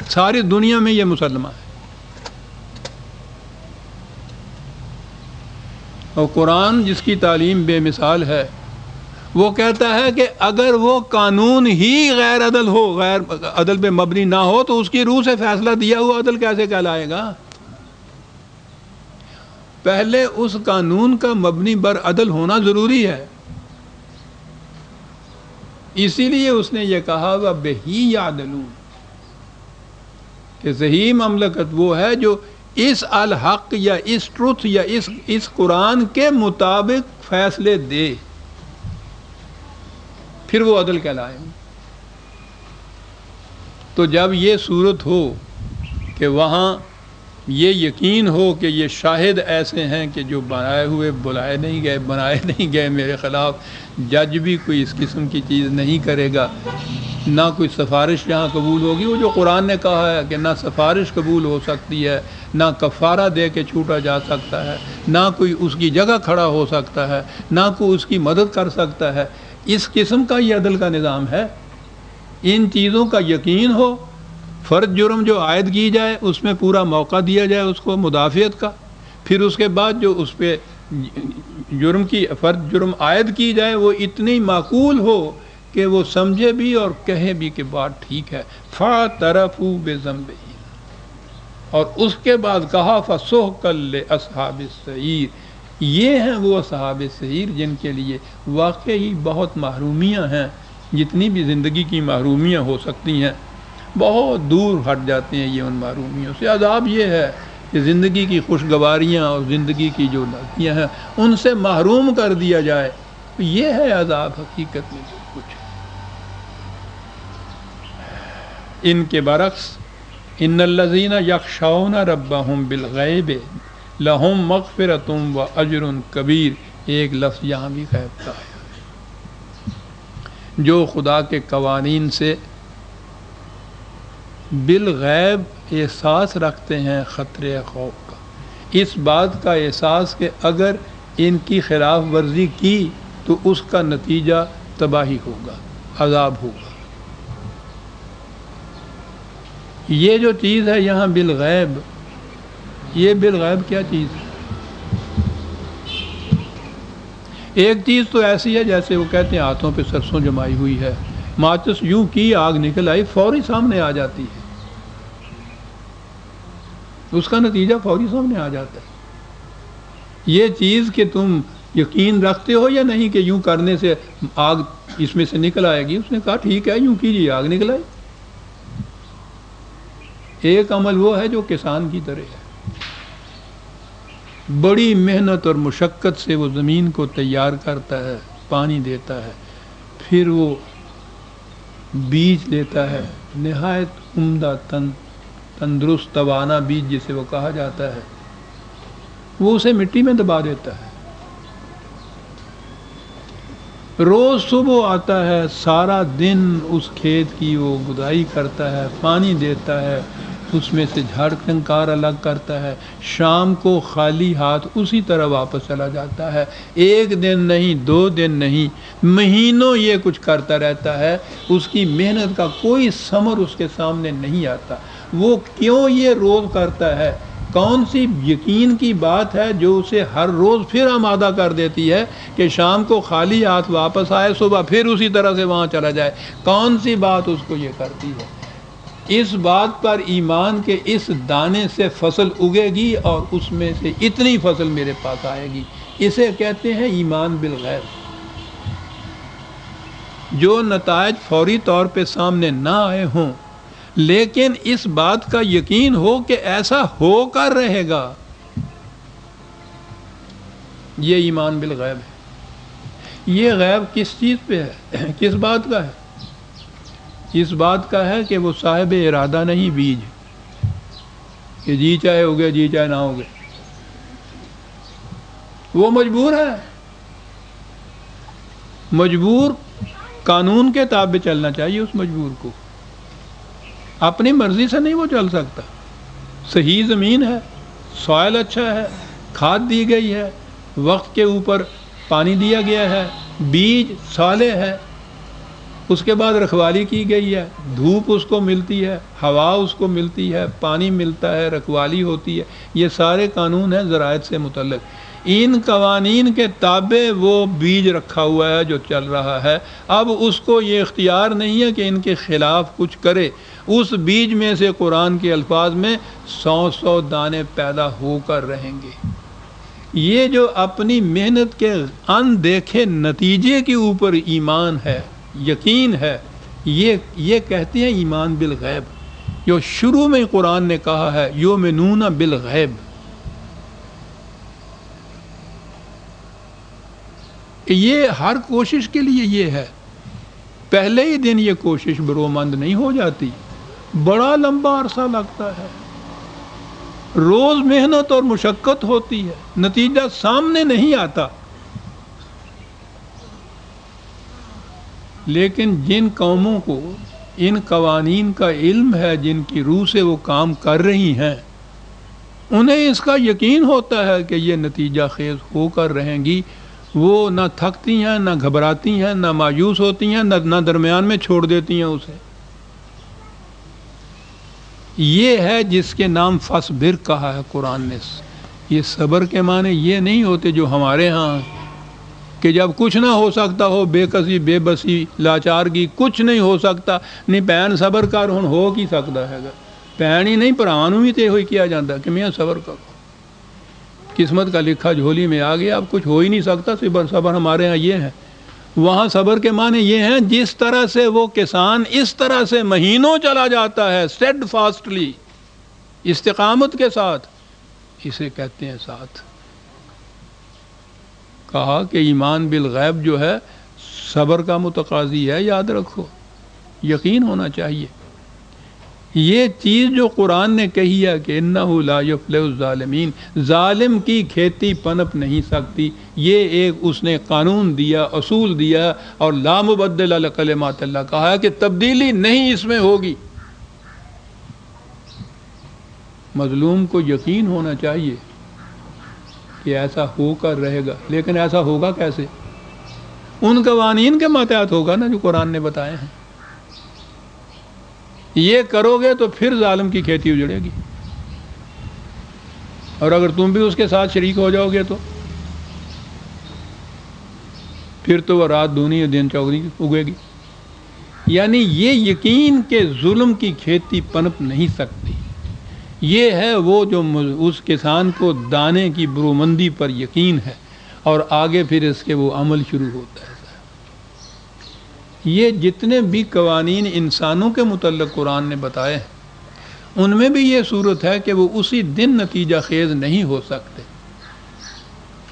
ساری دنیا میں یہ مسلمہ ہے. اور قرآن جس کی تعلیم بے مثال ہے وہ کہتا ہے کہ اگر وہ قانون ہی غیر عدل ہو، غیر عدل پہ مبنی نہ ہو، تو اس کی روح سے فیصلہ دیا ہوا عدل کیسے کہلائے گا؟ پہلے اس قانون کا مبنی بر عدل ہونا ضروری ہے. اسی لیے اس نے یہ کہا وَبِهِ يَعْدِلُونَ کہ صحیح مملکت وہ ہے جو اس الحق یا اس ٹروتھ یا اس قرآن کے مطابق فیصلے دے، پھر وہ عدل کہلائے. تو جب یہ صورت ہو کہ وہاں یہ یقین ہو کہ یہ شاہد ایسے ہیں کہ جو بنائے ہوئے بنائے نہیں گئے میرے خلاف، جج بھی کوئی اس قسم کی چیز نہیں کرے گا، نہ کوئی سفارش یہاں قبول ہوگی. وہ جو قرآن نے کہا ہے کہ نہ سفارش قبول ہو سکتی ہے، نہ کفارہ دے کے چھوٹا جا سکتا ہے، نہ کوئی اس کی جگہ کھڑا ہو سکتا ہے، نہ کوئی اس کی مدد کر سکتا ہے. اس قسم کا یہ عدل کا نظام ہے. ان چیزوں کا یقین ہو، فرض جرم جو عائد کی جائے اس میں پورا موقع دیا جائے اس کو مدافعت کا، پھر اس کے بعد جو اس پہ فرض جرم عائد کی جائے وہ اتنی معقول ہو کہ وہ سمجھے بھی اور کہے بھی کہ بات ٹھیک ہے. فَاعْتَرَفُوا بِذَنبِهِمْ، اور اس کے بعد کہا فَسُحْقًا لِأَصْحَابِ السَّعِيرِ، یہ ہیں وہ اصحاب سعیر جن کے لیے واقعی بہت محرومیاں ہیں. جتنی بھی زندگی کی محرومیاں ہو سکتی ہیں بہت دور ہٹ جاتے ہیں یہ ان محرومیوں سے. عذاب یہ ہے کہ زندگی کی خوشگواریاں اور زندگی کی جو لذتیاں ہیں ان سے محروم کر دیا جائے، یہ ہے عذاب حقیقت میں کچھ. ان کے برعکس ان الذین یخشون ربہم بالغیب لہم مغفرۃ واجر کبیر، ایک لفظ یہاں بھی غیب کا ہے. جو خدا کے قوانین سے بالغیب احساس رکھتے ہیں خطرے خوف کا، اس بات کا احساس کہ اگر ان کی خلاف ورزی کی تو اس کا نتیجہ تباہی ہوگا، عذاب ہوگا. یہ جو چیز ہے یہاں بالغیب، یہ بالغیب کیا چیز ہے؟ ایک چیز تو ایسی ہے جیسے وہ کہتے ہیں ہاتھوں پہ سرسوں جمائی ہوئی ہے، ماچس یوں کی آگ نکل آئی فوری سامنے آ جاتی ہے، اس کا نتیجہ فوری سامنے آ جاتا ہے. یہ چیز کہ تم یقین رکھتے ہو یا نہیں کہ یوں کرنے سے آگ اس میں سے نکل آئے گی، اس نے کہا ٹھیک ہے یوں کیجیے آگ نکل آئی. ایک عمل وہ ہے جو کسان کی طرح ہے، بڑی محنت اور مشقت سے وہ زمین کو تیار کرتا ہے، پانی دیتا ہے، پھر وہ بیج لیتا ہے، نہایت عمدہ تندرست توانا بیج جسے وہ کہا جاتا ہے، وہ اسے مٹی میں دبا دیتا ہے. روز صبح آتا ہے، سارا دن اس کھیت کی وہ گدائی کرتا ہے، پانی دیتا ہے، اس میں سے جھاڑ کنکار الگ کرتا ہے، شام کو خالی ہاتھ اسی طرح واپس چلا جاتا ہے. ایک دن نہیں، 2 دن نہیں، مہینوں یہ کچھ کرتا رہتا ہے. اس کی محنت کا کوئی ثمر اس کے سامنے نہیں آتا. وہ کیوں یہ روز کرتا ہے؟ کون سی یقین کی بات ہے جو اسے ہر روز پھر آمادہ کر دیتی ہے کہ شام کو خالی ہاتھ واپس آئے، صبح پھر اسی طرح سے وہاں چلا جائے؟ کون سی بات اس کو یہ کرتی ہے؟ اس بات پر ایمان کے اس دانے سے فصل اگے گی اور اس میں سے اتنی فصل میرے پاس آئے گی. اسے کہتے ہیں ایمان بالغیب. جو نتائج فوری طور پہ سامنے نہ آئے ہوں لیکن اس بات کا یقین ہو کہ ایسا ہو کر رہے گا، یہ ایمان بالغیب ہے. یہ غیب کس چیز پہ ہے؟ کس بات کا ہے؟ اس بات کا ہے کہ وہ صاحب ارادہ نہیں بیج، کہ جی چاہے ہوگے جی چاہے نہ ہوگے. وہ مجبور ہے، مجبور قانون کے تابع چلنا چاہیے. اس مجبور کو اپنی مرضی سے نہیں وہ چل سکتا. صحیح زمین ہے، سوائل اچھا ہے، کھاد دی گئی ہے، وقت کے اوپر پانی دیا گیا ہے، بیج صالح ہے، اس کے بعد رکھوالی کی گئی ہے، دھوپ اس کو ملتی ہے، ہوا اس کو ملتی ہے، پانی ملتا ہے، رکھوالی ہوتی ہے، یہ سارے قانون ہیں زراعت سے متعلق۔ ان قوانین کے تابع وہ بیج رکھا ہوا ہے جو چل رہا ہے، اب اس کو یہ اختیار نہیں ہے کہ ان کے خلاف کچھ کرے۔ اس بیج میں سے قرآن کے الفاظ میں 100 دانے پیدا ہو کر رہیں گے۔ یہ جو اپنی محنت کے اندیکھے نتیجے کے اوپر ایمان ہے، یقین ہے، یہ کہتے ہیں ایمان بالغیب، جو شروع میں قرآن نے کہا ہے یؤمنون بالغیب۔ یہ ہر کوشش کے لیے یہ ہے، پہلے ہی دن یہ کوشش برومند نہیں ہو جاتی، بڑا لمبا عرصہ لگتا ہے، روز محنت اور مشقت ہوتی ہے، نتیجہ سامنے نہیں آتا۔ لیکن جن قوموں کو ان قوانین کا علم ہے، جن کی روح سے وہ کام کر رہی ہیں، انہیں اس کا یقین ہوتا ہے کہ یہ نتیجہ خیز ہو کر رہیں گی، وہ نہ تھکتی ہیں، نہ گھبراتی ہیں، نہ مایوس ہوتی ہیں، نہ درمیان میں چھوڑ دیتی ہیں اسے۔ یہ ہے جس کے نام فصبر کہا ہے قرآن نے۔ یہ صبر کے معنی یہ نہیں ہوتے جو ہمارے ہاں کہ جب کچھ نہ ہو سکتا ہو، بے کسی بے بسی لاچارگی، کچھ نہیں ہو سکتا نہیں پین صبر کر ہن ہو کی سکتا ہے گا، پین ہی نہیں پرانوں بھی تے ہوئی کیا جاتا کہ میاں صبر کرو، قسمت کا لکھا جھولی میں آ گیا، اب کچھ ہو ہی نہیں سکتا، صبر ہمارے ہاں یہ ہے۔ وہاں صبر کے معنی یہ ہیں جس طرح سے وہ کسان اس طرح سے مہینوں چلا جاتا ہے اسٹیڈ فاسٹلی، استقامت کے ساتھ، اسے کہتے ہیں ساتھ۔ کہا کہ ایمان بالغیب جو ہے صبر کا متقاضی ہے، یاد رکھو، یقین ہونا چاہیے۔ یہ چیز جو قرآن نے کہی ہے کہ انہ لا یفلح الظالمین، ظالم کی کھیتی پنپ نہیں سکتی، یہ ایک اس نے قانون دیا، اصول دیا، اور لا مبدل لکلمات اللہ، کہا ہے کہ تبدیلی نہیں اس میں ہوگی۔ مظلوم کو یقین ہونا چاہیے کہ ایسا ہو کر رہے گا، لیکن ایسا ہوگا کیسے؟ ان قوانین کے ماتحت ہوگا نا جو قرآن نے بتائے ہیں۔ یہ کرو گے تو پھر ظالم کی کھیتی اجڑے گی، اور اگر تم بھی اس کے ساتھ شریک ہو جاؤ گے تو پھر تو وہ رات دونی دن چوگنی اگے گی۔ یعنی یہ یقین کہ ظلم کی کھیتی پنپ نہیں سکتی، یہ ہے وہ جو اس کسان کو دانے کی برومندی پر یقین ہے، اور آگے پھر اس کے وہ عمل شروع ہوتا ہے۔ یہ جتنے بھی قوانین انسانوں کے متعلق قرآن نے بتائے ہیں، ان میں بھی یہ صورت ہے کہ وہ اسی دن نتیجہ خیز نہیں ہو سکتے۔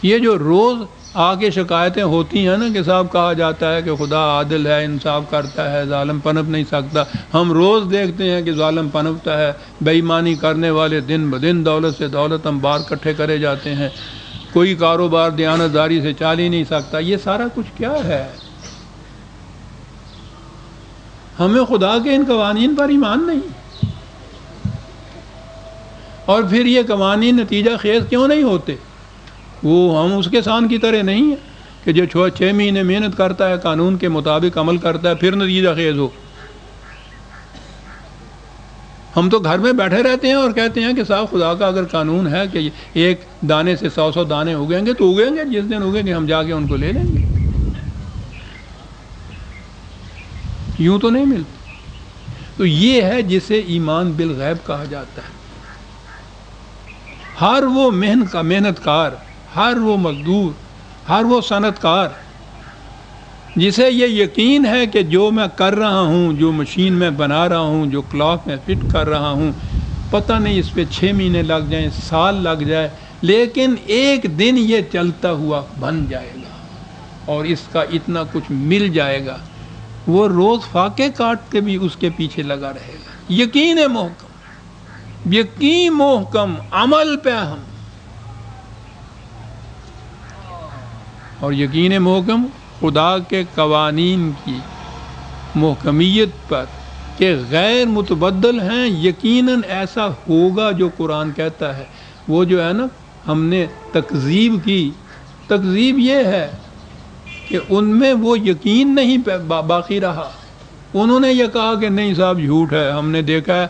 یہ جو روز آ کے شکایتیں ہوتی ہیں نا کہ صاحب کہا جاتا ہے کہ خدا عادل ہے، انصاف کرتا ہے، ظالم پنپ نہیں سکتا، ہم روز دیکھتے ہیں کہ ظالم پنپتا ہے، بے ایمانی کرنے والے دن بدن دولت سے دولت انبار اکٹھے کرے جاتے ہیں، کوئی کاروبار دیانتداری سے چل ہی نہیں سکتا۔ یہ سارا کچھ کیا ہے؟ ہمیں خدا کے ان قوانین پر ایمان نہیں، اور پھر یہ قوانین نتیجہ خیز کیوں نہیں ہوتے؟ وہ ہم اس کسان کی طرح نہیں ہیں کہ جو 6 مہینے محنت کرتا ہے، قانون کے مطابق عمل کرتا ہے، پھر نتیجہ خیز ہو۔ ہم تو گھر میں بیٹھے رہتے ہیں اور کہتے ہیں کہ صاحب خدا کا اگر قانون ہے کہ ایک دانے سے 100 دانے اگیں گے تو اگیں گے، جس دن اگیں گے ہم جا کے ان کو لے لیں گے۔ یوں تو نہیں ملتی۔ تو یہ ہے جسے ایمان بالغیب کہا جاتا ہے۔ ہر وہ محنت کار، ہر وہ مزدور، ہر وہ صنعت کار جسے یہ یقین ہے کہ جو میں کر رہا ہوں، جو مشین میں بنا رہا ہوں، جو کلاک میں فٹ کر رہا ہوں، پتہ نہیں اس پہ 6 مہینے لگ جائیں، سال لگ جائے، لیکن ایک دن یہ چلتا ہوا بن جائے گا اور اس کا اتنا کچھ مل جائے گا، وہ روز فاقے کاٹ کے بھی اس کے پیچھے لگا رہے گا۔ یقین محکم، یقین محکم، عمل پہ ہم، اور یقین محکم خدا کے قوانین کی محکمیت پر کہ غیر متبدل ہیں، یقیناً ایسا ہوگا جو قرآن کہتا ہے۔ وہ جو ہے نا ہم نے تکذیب کی، تکذیب یہ ہے کہ ان میں وہ یقین نہیں باقی رہا، انہوں نے یہ کہا کہ نہیں صاحب جھوٹ ہے، ہم نے دیکھا ہے